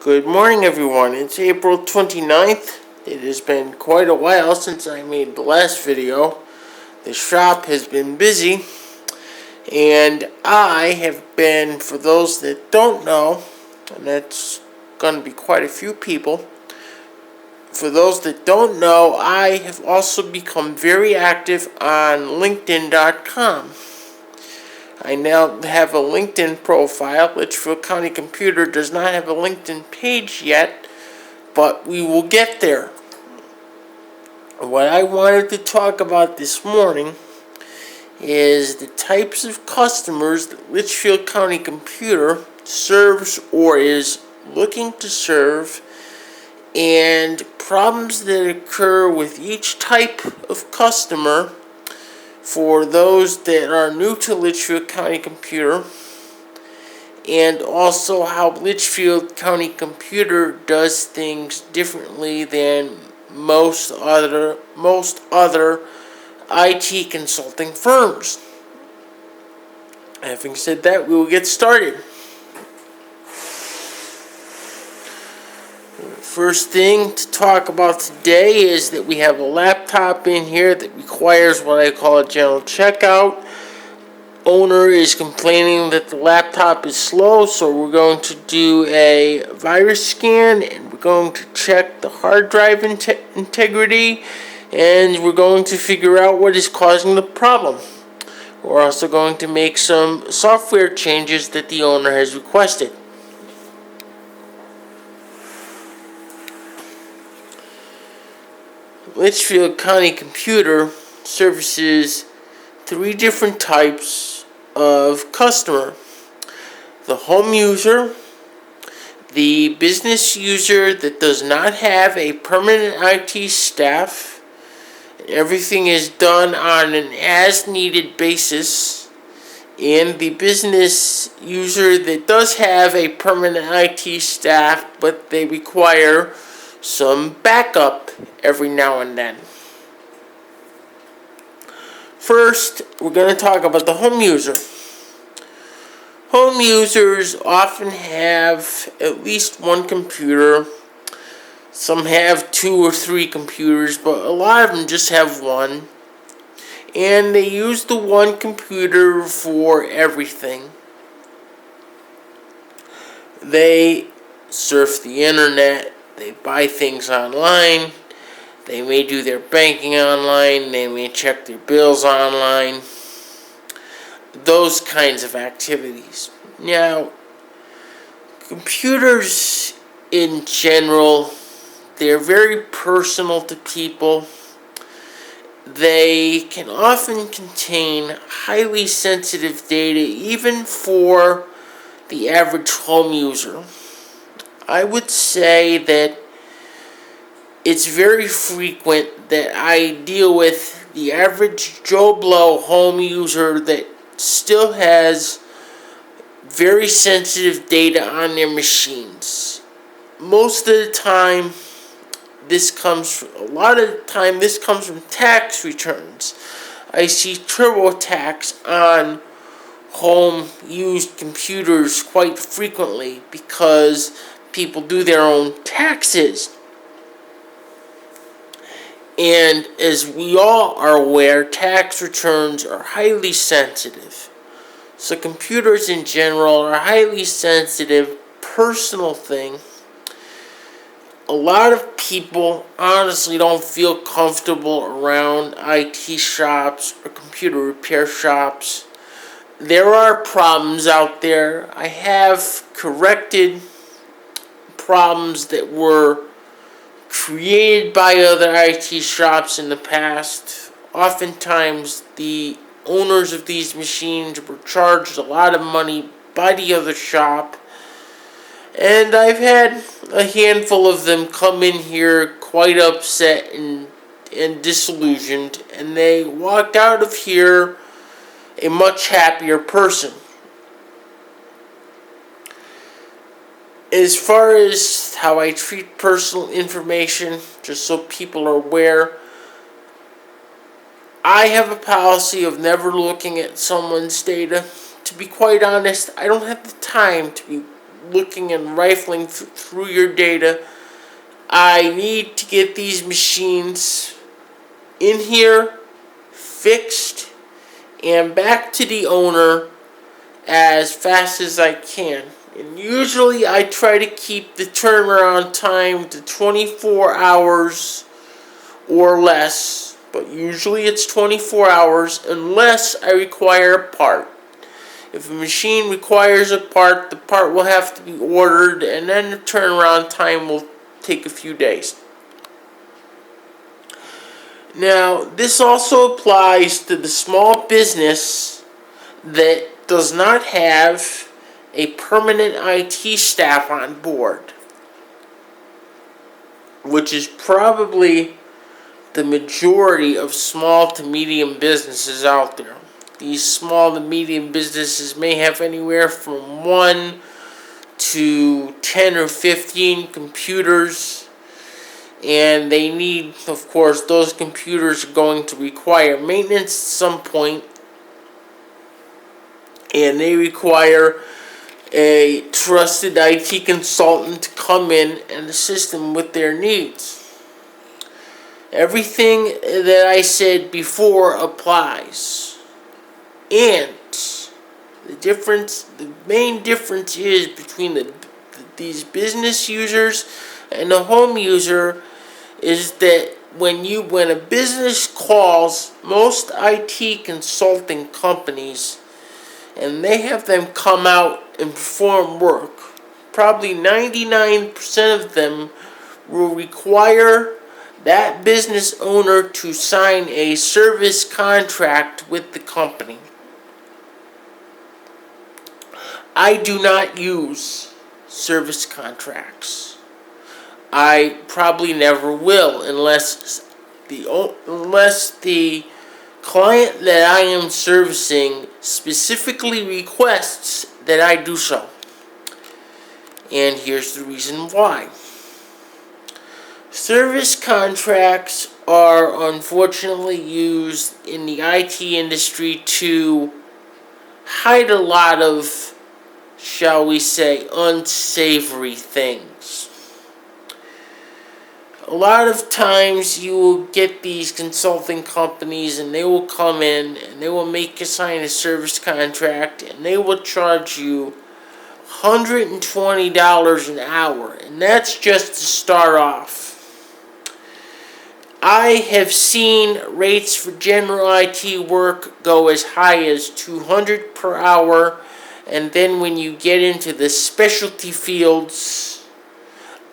Good morning, everyone. It's April 29th. It has been quite a while since I made the last video. The shop has been busy, and I have been, for those that don't know, and that's going to be quite a few people, for those that don't know, I have also become very active on LinkedIn.com. I now have a LinkedIn profile. Litchfield County Computer does not have a LinkedIn page yet, but we will get there. What I wanted to talk about this morning is the types of customers that Litchfield County Computer serves or is looking to serve, and problems that occur with each type of customer for those that are new to Litchfield County Computer, and also how Litchfield County Computer does things differently than most other IT consulting firms. Having said that, we will get started. First thing to talk about today is that we have a laptop in here that requires what I call a general checkout. Owner is complaining that the laptop is slow, so we're going to do a virus scan, and we're going to check the hard drive integrity, and we're going to figure out what is causing the problem. We're also going to make some software changes that the owner has requested. Litchfield County Computer services three different types of customer: the home user, the business user that does not have a permanent IT staff, everything is done on an as-needed basis, and the business user that does have a permanent IT staff, but they require some backup every now and then. First, we're going to talk about the home user. Home users often have at least one computer. Some have 2 or 3 computers, but a lot of them just have one. And they use the one computer for everything. They surf the internet. They buy things online. They may do their banking online. They may check their bills online. Those kinds of activities. Now, computers in general, they're very personal to people. They can often contain highly sensitive data, even for the average home user. I would say that it's very frequent that I deal with the average Joe Blow home user that still has very sensitive data on their machines. Most of the time, this comes from tax returns. I see TurboTax on home used computers quite frequently because people do their own taxes. And as we all are aware, tax returns are highly sensitive. So computers in general are a highly sensitive, personal thing. A lot of people honestly don't feel comfortable around IT shops or computer repair shops. There are problems out there. I have corrected problems that were created by other IT shops in the past. Oftentimes, the owners of these machines were charged a lot of money by the other shop, and I've had a handful of them come in here quite upset and disillusioned, and they walked out of here a much happier person. As far as how I treat personal information, just so people are aware, I have a policy of never looking at someone's data. To be quite honest, I don't have the time to be looking and rifling through your data. I need to get these machines in here, fixed, and back to the owner as fast as I can. And usually I try to keep the turnaround time to 24 hours or less, but usually it's 24 hours unless I require a part. If a machine requires a part, the part will have to be ordered, and then the turnaround time will take a few days. Now, this also applies to the small business that does not have a permanent IT staff on board, which is probably the majority of small to medium businesses out there. These small to medium businesses may have anywhere from 1 to 10 or 15 computers, and they need, of course, those computers are going to require maintenance at some point, and they require a trusted IT consultant to come in and assist them with their needs. Everything that I said before applies. And the main difference is between these business users and the home user is that when a business calls most IT consulting companies and they have them come out and perform work, probably 99% of them will require that business owner to sign a service contract with the company. I do not use service contracts. I probably never will unless the client that I am servicing specifically requests that I do so. And here's the reason why. Service contracts are unfortunately used in the IT industry to hide a lot of, shall we say, unsavory things. A lot of times you will get these consulting companies and they will come in and they will make you sign a service contract and they will charge you $120 an hour, and that's just to start off. I have seen rates for general IT work go as high as $200 per hour, and then when you get into the specialty fields,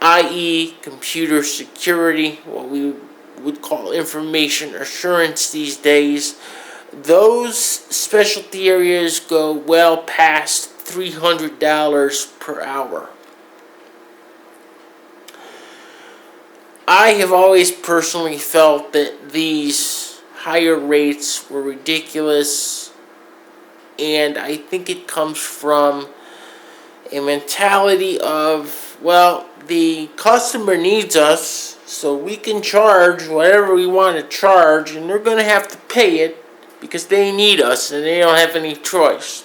i.e. computer security, what we would call information assurance these days, those specialty areas go well past $300 per hour. I have always personally felt that these higher rates were ridiculous, and I think it comes from a mentality of, well, the customer needs us, so we can charge whatever we want to charge, and they're going to have to pay it because they need us and they don't have any choice.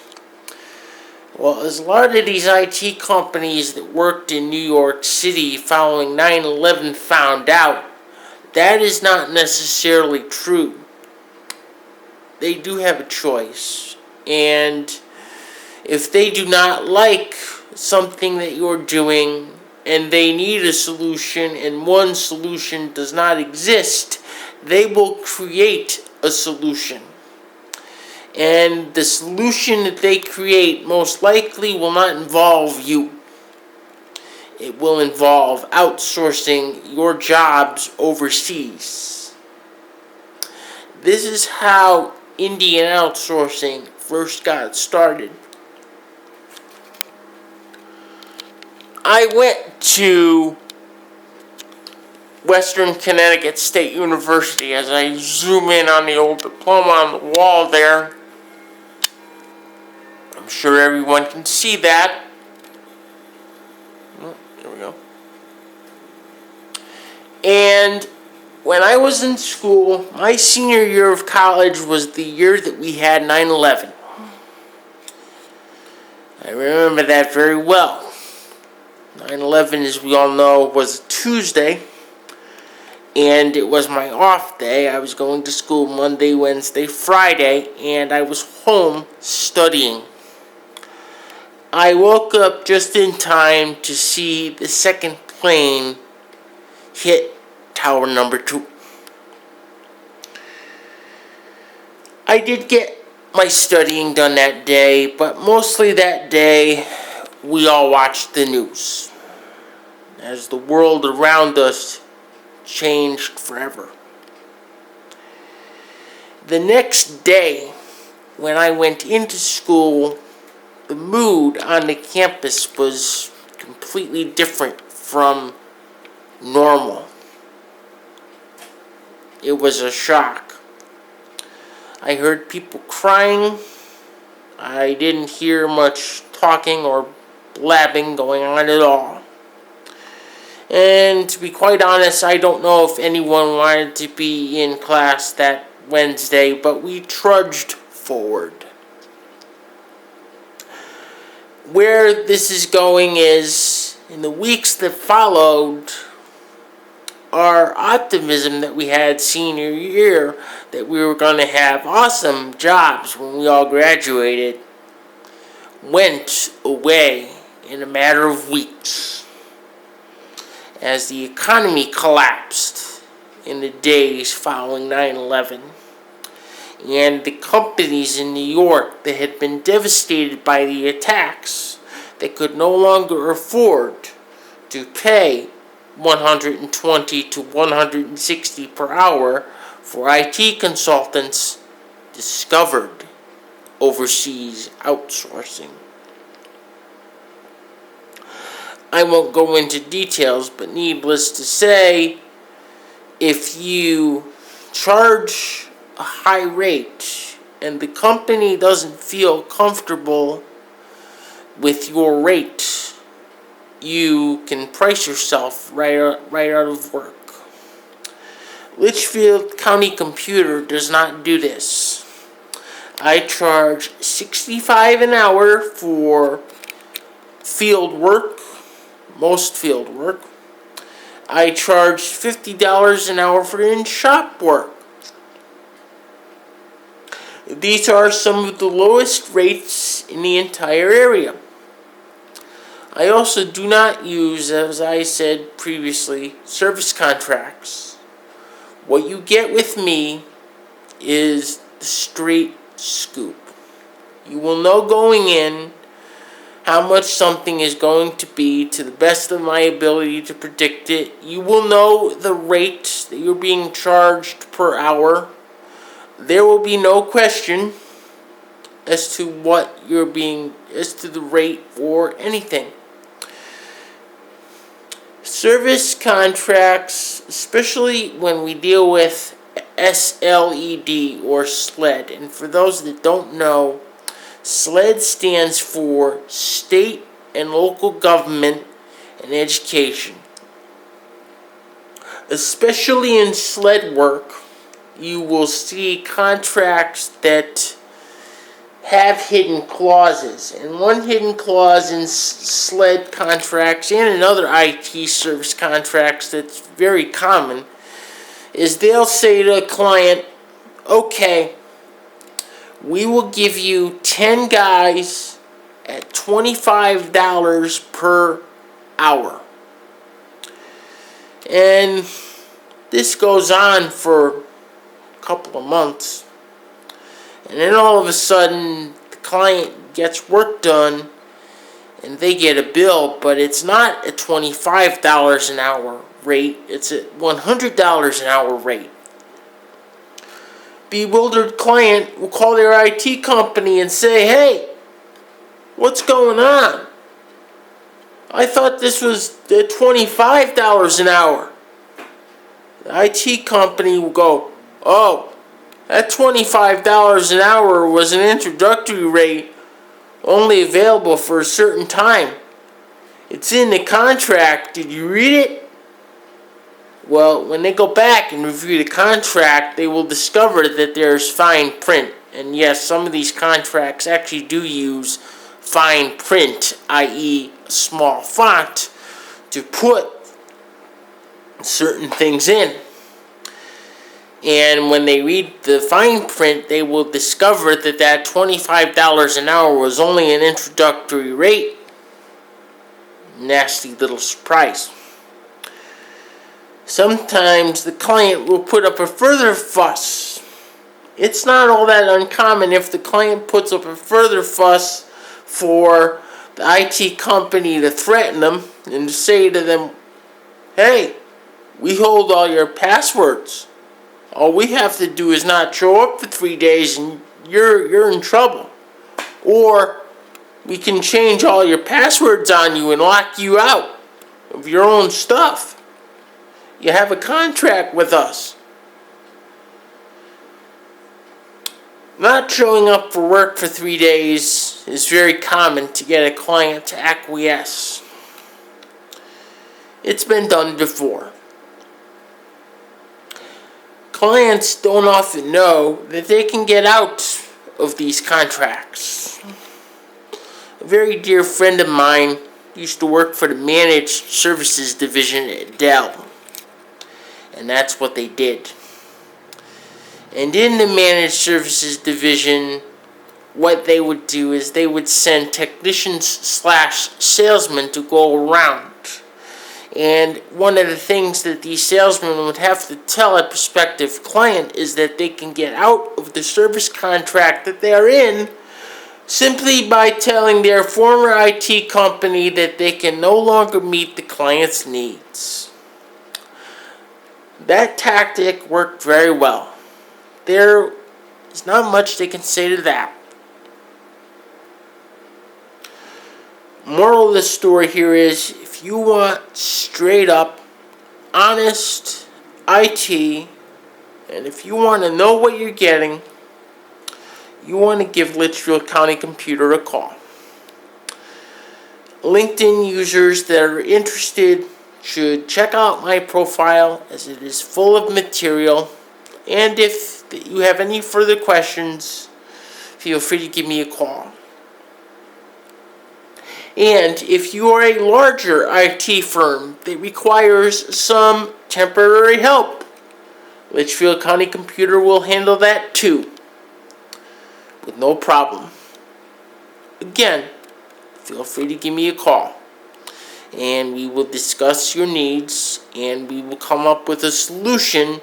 Well, as a lot of these IT companies that worked in New York City following 9/11 found out, that is not necessarily true. They do have a choice. And if they do not like something that you're doing and they need a solution and one solution does not exist, they will create a solution. And the solution that they create most likely will not involve you. It will involve outsourcing your jobs overseas. This is how Indian outsourcing first got started. I went to Western Connecticut State University. As I zoom in on the old diploma on the wall there, I'm sure everyone can see that. Oh, there we go. And when I was in school, my senior year of college was the year that we had 9/11. I remember that very well. 9/11, as we all know, was a Tuesday, and it was my off day. I was going to school Monday, Wednesday, Friday, and I was home studying. I woke up just in time to see the second plane hit tower number 2. I did get my studying done that day, but mostly that day we all watched the news as the world around us changed forever. The next day, when I went into school, the mood on the campus was completely different from normal. It was a shock. I heard people crying. I didn't hear much talking or blabbing going on at all. And to be quite honest, I don't know if anyone wanted to be in class that Wednesday, but we trudged forward. Where this is going is, in the weeks that followed, our optimism that we had senior year, that we were going to have awesome jobs when we all graduated, went away in a matter of weeks as the economy collapsed in the days following 9/11. And the companies in New York that had been devastated by the attacks, they could no longer afford to pay $120 to $160 per hour for IT consultants, discovered overseas outsourcing. I won't go into details, but needless to say, if you charge a high rate and the company doesn't feel comfortable with your rate, you can price yourself right out of work. Litchfield County Computer does not do this. I charge $65 an hour for field work, most field work. I charge $50 an hour for in-shop work. These are some of the lowest rates in the entire area. I also do not use, as I said previously, service contracts. What you get with me is the straight scoop. You will know going in how much something is going to be to the best of my ability to predict it. You will know the rate that you're being charged per hour. There will be no question as to as to the rate or anything. Service contracts, especially when we deal with SLED or SLED, and for those that don't know, SLED stands for State and Local Government and Education. Especially in SLED work, you will see contracts that have hidden clauses. And one hidden clause in SLED contracts and in other IT service contracts that's very common is they'll say to a client, okay, we will give you 10 guys at $25 per hour. And this goes on for a couple of months. And then all of a sudden, the client gets work done and they get a bill, but it's not a $25 an hour rate, it's a $100 an hour rate. Bewildered client will call their IT company and say, hey, what's going on? I thought this was $25 an hour. The IT company will go, oh, that $25 an hour was an introductory rate only available for a certain time. It's in the contract. Did you read it? Well, when they go back and review the contract, they will discover that there's fine print. And yes, some of these contracts actually do use fine print, i.e. small font, to put certain things in. And when they read the fine print, they will discover that that $25 an hour was only an introductory rate. Nasty little surprise. Sometimes the client will put up a further fuss. It's not all that uncommon if the client puts up a further fuss for the IT company to threaten them and to say to them, hey, we hold all your passwords. All we have to do is not show up for 3 days and you're in trouble. Or we can change all your passwords on you and lock you out of your own stuff. You have a contract with us. Not showing up for work for 3 days is very common to get a client to acquiesce. It's been done before. Clients don't often know that they can get out of these contracts. A very dear friend of mine used to work for the Managed Services Division at Dell. And that's what they did. And in the Managed Services Division, what they would do is they would send technicians / salesmen to go around. And one of the things that these salesmen would have to tell a prospective client is that they can get out of the service contract that they are in simply by telling their former IT company that they can no longer meet the client's needs. That tactic worked very well. There is not much they can say to that. Moral of the story here is, if you want straight up, honest IT, and if you want to know what you're getting, you want to give Litchfield County Computer a call. LinkedIn users that are interested should check out my profile, as it is full of material. And if you have any further questions, feel free to give me a call. And if you are a larger IT firm that requires some temporary help, Litchfield County Computer will handle that too, with no problem. Again, feel free to give me a call, and we will discuss your needs, and we will come up with a solution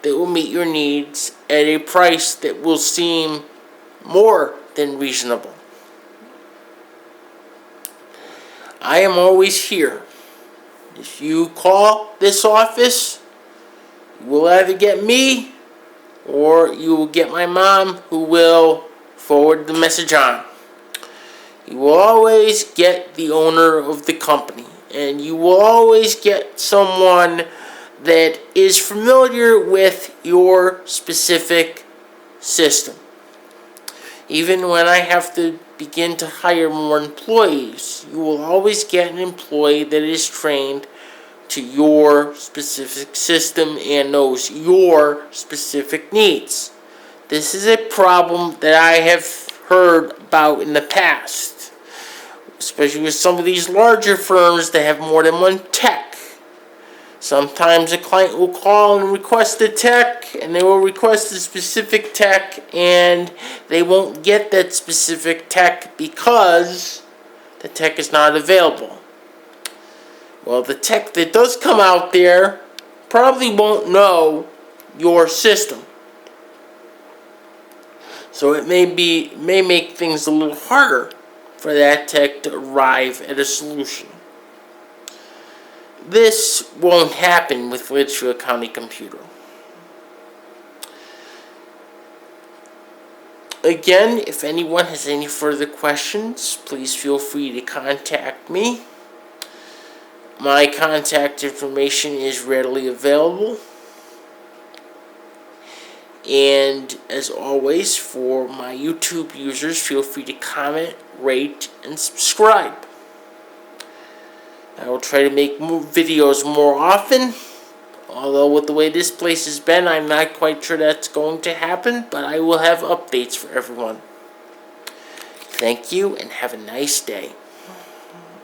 that will meet your needs at a price that will seem more than reasonable. I am always here. If you call this office, you will either get me or you will get my mom, who will forward the message on. You will always get the owner of the company, and you will always get someone that is familiar with your specific system. Even when I have to begin to hire more employees, you will always get an employee that is trained to your specific system and knows your specific needs. This is a problem that I have heard about in the past, especially with some of these larger firms that have more than one tech. Sometimes a client will call and request a tech, and they will request a specific tech, and they won't get that specific tech because the tech is not available. Well, the tech that does come out there probably won't know your system. So it may make things a little harder for that tech to arrive at a solution. This won't happen with Litchfield County Computer. Again, if anyone has any further questions, please feel free to contact me. My contact information is readily available. And as always, for my YouTube users, feel free to comment, rate, and subscribe. I will try to make more videos more often, although with the way this place has been, I'm not quite sure that's going to happen, but I will have updates for everyone. Thank you, and have a nice day.